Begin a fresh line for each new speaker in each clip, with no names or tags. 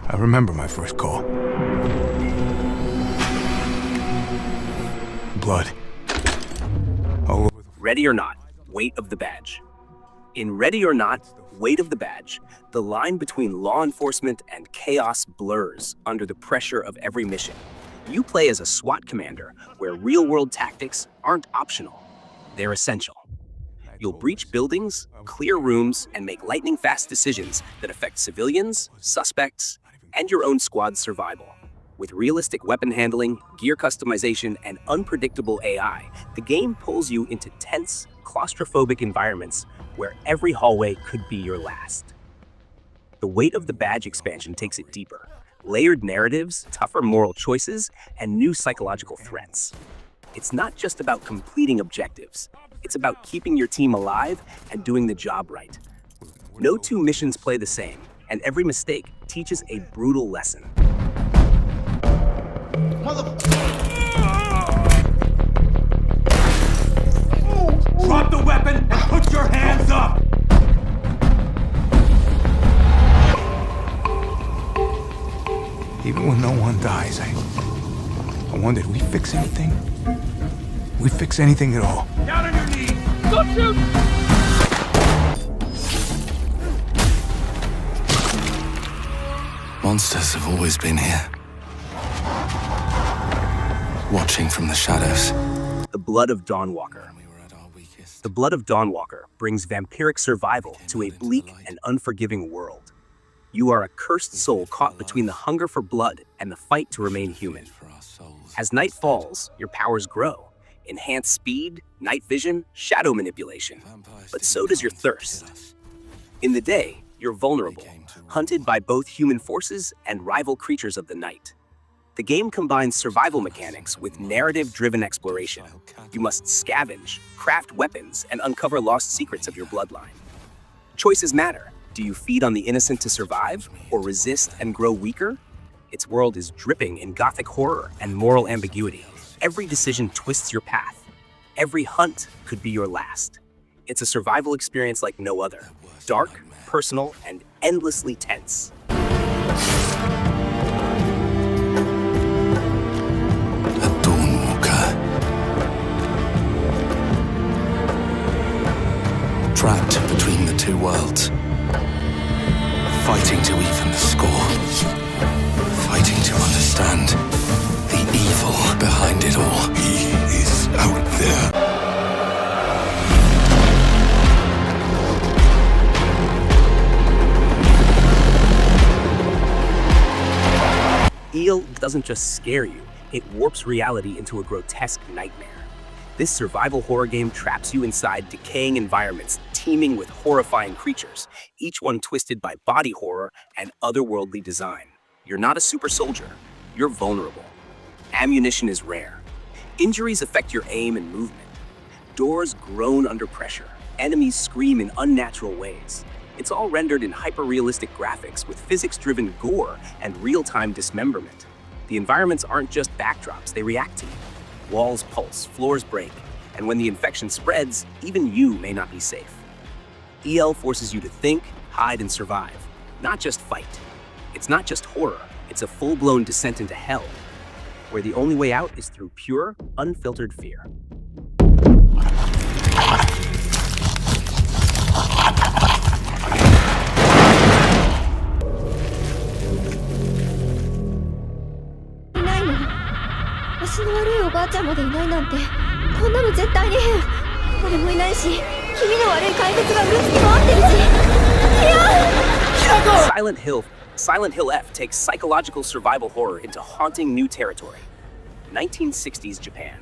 I remember my first call. Blood. All over the...
Ready or Not, Weight of the Badge. In Ready or Not, Weight of the Badge, the line between law enforcement and chaos blurs under the pressure of every mission. You play as a SWAT commander, where real-world tactics aren't optional. They're essential. You'll breach buildings, clear rooms, and make lightning-fast decisions that affect civilians, suspects, and your own squad's survival. With realistic weapon handling, gear customization, and unpredictable AI, the game pulls you into tense, claustrophobic environments where every hallway could be your last. The Weight of the Badge expansion takes it deeper. Layered narratives, tougher moral choices, and new psychological threats. It's not just about completing objectives. It's about keeping your team alive and doing the job right. No two missions play the same, and every mistake teaches a brutal lesson.
Drop the weapon and put your hands up!
Even when no one dies, I wonder, did we fix anything? We fix anything at all?
Down on your knees! Don't shoot!
Monsters have always been here. Watching from the shadows.
The Blood of Dawnwalker. The Blood of Dawnwalker brings vampiric survival to a bleak and unforgiving world. You are a cursed soul caught between the hunger for blood and the fight to remain human. As night falls, your powers grow. Enhanced speed, night vision, shadow manipulation. But so does your thirst. In the day, you're vulnerable, hunted by both human forces and rival creatures of the night. The game combines survival mechanics with narrative-driven exploration. You must scavenge, craft weapons, and uncover lost secrets of your bloodline. Choices matter. Do you feed on the innocent to survive, or resist and grow weaker? Its world is dripping in gothic horror and moral ambiguity. Every decision twists your path. Every hunt could be your last. It's a survival experience like no other. Dark, personal, and endlessly tense.
Trapped between the two worlds. Fighting to even the score. Fighting to understand the evil behind it all. He is out there.
Eel doesn't just scare you, it warps reality into a grotesque nightmare. This survival horror game traps you inside decaying environments teeming with horrifying creatures, each one twisted by body horror and otherworldly design. You're not a super soldier, you're vulnerable. Ammunition is rare. Injuries affect your aim and movement. Doors groan under pressure. Enemies scream in unnatural ways. It's all rendered in hyper-realistic graphics with physics-driven gore and real-time dismemberment. The environments aren't just backdrops, they react to you. Walls pulse, floors break, and when the infection spreads, even you may not be safe. EL forces you to think, hide, and survive, not just fight. It's not just horror, it's a full-blown descent into hell, where the only way out is through pure, unfiltered fear. Silent Hill F takes psychological survival horror into haunting new territory. 1960s Japan.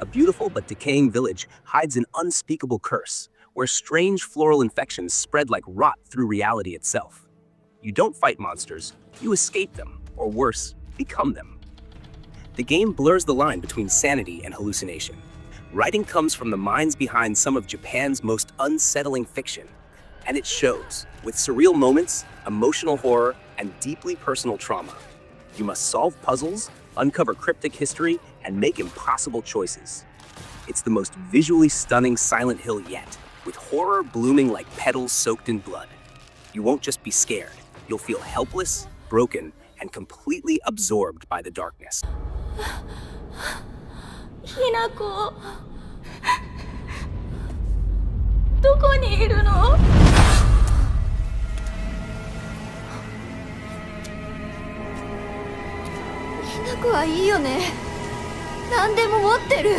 A beautiful but decaying village hides an unspeakable curse, where strange floral infections spread like rot through reality itself. You don't fight monsters, you escape them, or worse, become them. The game blurs the line between sanity and hallucination. Writing comes from the minds behind some of Japan's most unsettling fiction, and it shows, with surreal moments, emotional horror, and deeply personal trauma. You must solve puzzles, uncover cryptic history, and make impossible choices. It's the most visually stunning Silent Hill yet, with horror blooming like petals soaked in blood. You won't just be scared, you'll feel helpless, broken, and completely absorbed by the darkness.
ひなこどこにいるの？ひなこはいいよね。何でも持ってる。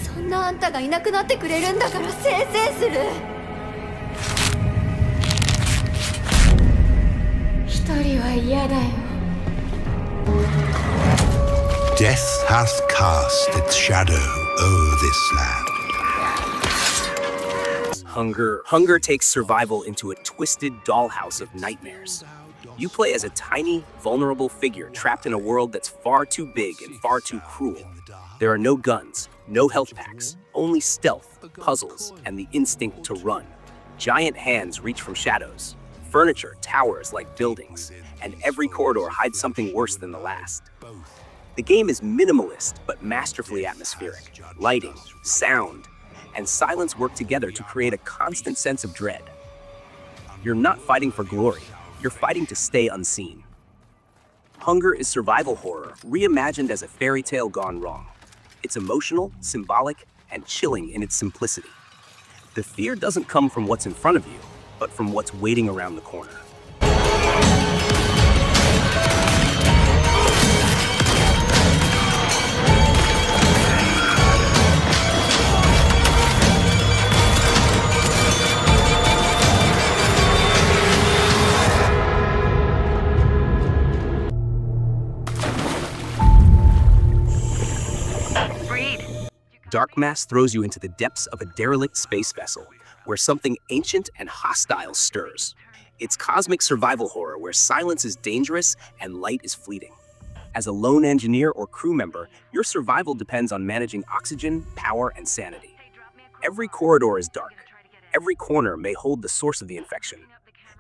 そんなあんたがいなくなってくれるんだからせいせいする。一人は嫌だよ。
Death hath cast its shadow o'er this land.
Hunger takes survival into a twisted dollhouse of nightmares. You play as a tiny, vulnerable figure trapped in a world that's far too big and far too cruel. There are no guns, no health packs, only stealth, puzzles, and the instinct to run. Giant hands reach from shadows. Furniture towers like buildings, and every corridor hides something worse than the last. The game is minimalist but masterfully atmospheric. Lighting, sound, and silence work together to create a constant sense of dread. You're not fighting for glory, you're fighting to stay unseen. Hunger is survival horror, reimagined as a fairy tale gone wrong. It's emotional, symbolic, and chilling in its simplicity. The fear doesn't come from what's in front of you, but from what's waiting around the corner. Darkmass throws you into the depths of a derelict space vessel, where something ancient and hostile stirs. It's cosmic survival horror where silence is dangerous and light is fleeting. As a lone engineer or crew member, your survival depends on managing oxygen, power, and sanity. Every corridor is dark. Every corner may hold the source of the infection.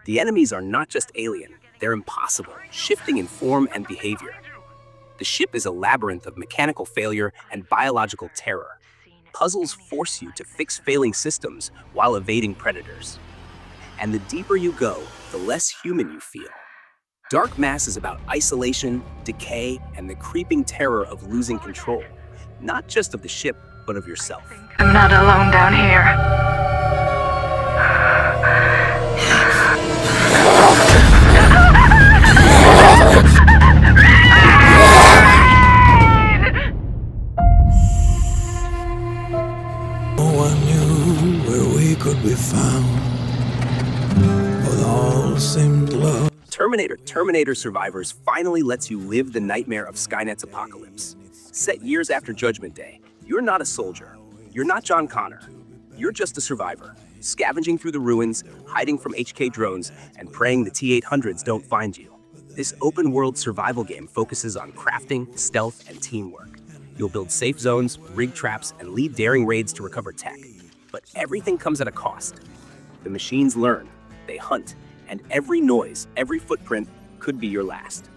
The enemies are not just alien, they're impossible, shifting in form and behavior. The ship is a labyrinth of mechanical failure and biological terror. Puzzles force you to fix failing systems while evading predators. And the deeper you go, the less human you feel. Darkmass is about isolation, decay, and the creeping terror of losing control, not just of the ship, but of yourself.
I'm not alone down here.
No one knew where we could be found, but all seemed love.
Terminator Survivors finally lets you live the nightmare of Skynet's apocalypse. Set years after Judgment Day, you're not a soldier. You're not John Connor. You're just a survivor, scavenging through the ruins, hiding from HK drones, and praying the T-800s don't find you. This open-world survival game focuses on crafting, stealth, and teamwork. You'll build safe zones, rig traps, and lead daring raids to recover tech. But everything comes at a cost. The machines learn, they hunt, and every noise, every footprint could be your last.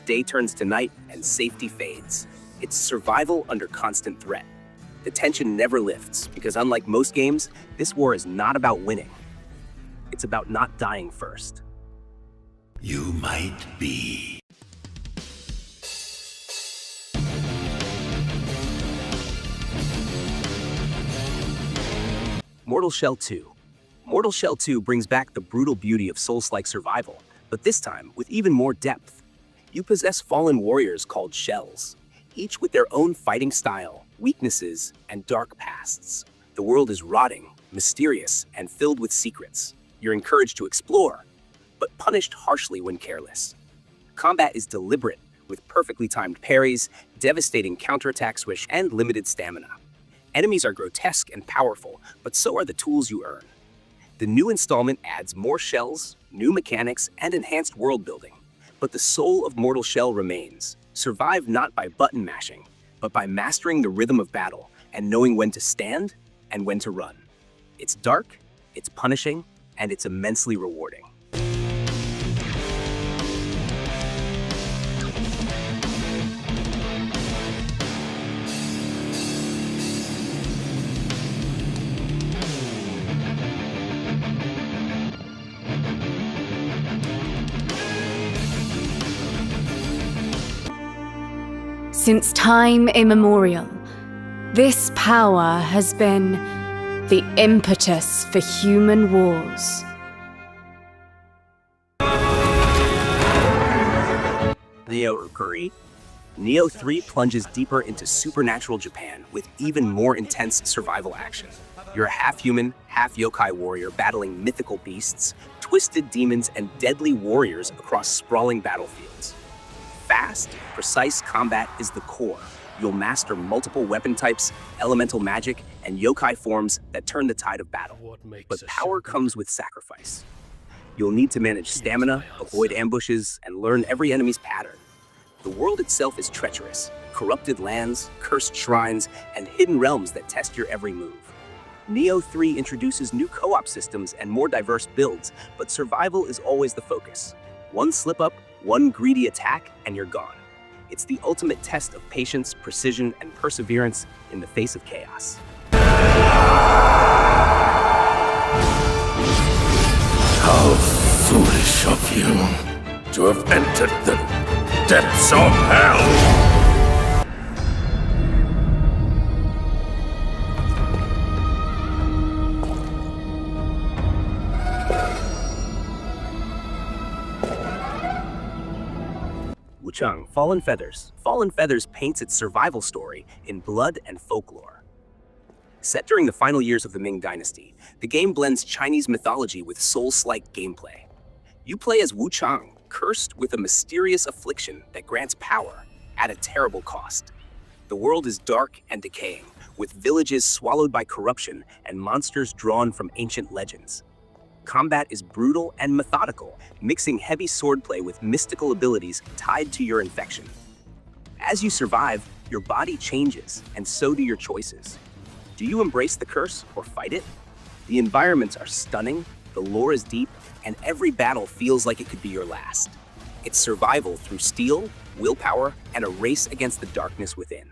Day turns to night, and safety fades. It's survival under constant threat. The tension never lifts, because unlike most games, this war is not about winning. It's about not dying first.
You might be.
Mortal Shell 2. Mortal Shell 2 brings back the brutal beauty of Souls-like survival, but this time with even more depth. You possess fallen warriors called Shells, each with their own fighting style, weaknesses, and dark pasts. The world is rotting, mysterious, and filled with secrets. You're encouraged to explore, but punished harshly when careless. Combat is deliberate, with perfectly timed parries, devastating counterattack swish, and limited stamina. Enemies are grotesque and powerful, but so are the tools you earn. The new installment adds more shells, new mechanics, and enhanced world building. But the soul of Mortal Shell remains. Survive not by button mashing, but by mastering the rhythm of battle and knowing when to stand and when to run. It's dark, it's punishing, and it's immensely rewarding.
Since time immemorial, this power has been the impetus for human wars.
Neo agree? Neo 3 plunges deeper into supernatural Japan with even more intense survival action. You're a half-human, half-yokai warrior battling mythical beasts, twisted demons, and deadly warriors across sprawling battlefields. Fast, precise combat is the core. You'll master multiple weapon types, elemental magic, and yokai forms that turn the tide of battle. But power comes with sacrifice. You'll need to manage stamina, avoid ambushes, and learn every enemy's pattern. The world itself is treacherous, corrupted lands, cursed shrines, and hidden realms that test your every move. Neo 3 introduces new co-op systems and more diverse builds, but survival is always the focus. One slip-up, one greedy attack, and you're gone. It's the ultimate test of patience, precision, and perseverance in the face of chaos.
How foolish of you to have entered the depths of hell!
Wuchang, Fallen Feathers. Fallen Feathers paints its survival story in blood and folklore. Set during the final years of the Ming Dynasty, the game blends Chinese mythology with Souls-like gameplay. You play as Wuchang, cursed with a mysterious affliction that grants power at a terrible cost. The world is dark and decaying, with villages swallowed by corruption and monsters drawn from ancient legends. Combat is brutal and methodical, mixing heavy swordplay with mystical abilities tied to your infection. As you survive, your body changes, and so do your choices. Do you embrace the curse or fight it? The environments are stunning, the lore is deep, and every battle feels like it could be your last. It's survival through steel, willpower, and a race against the darkness within.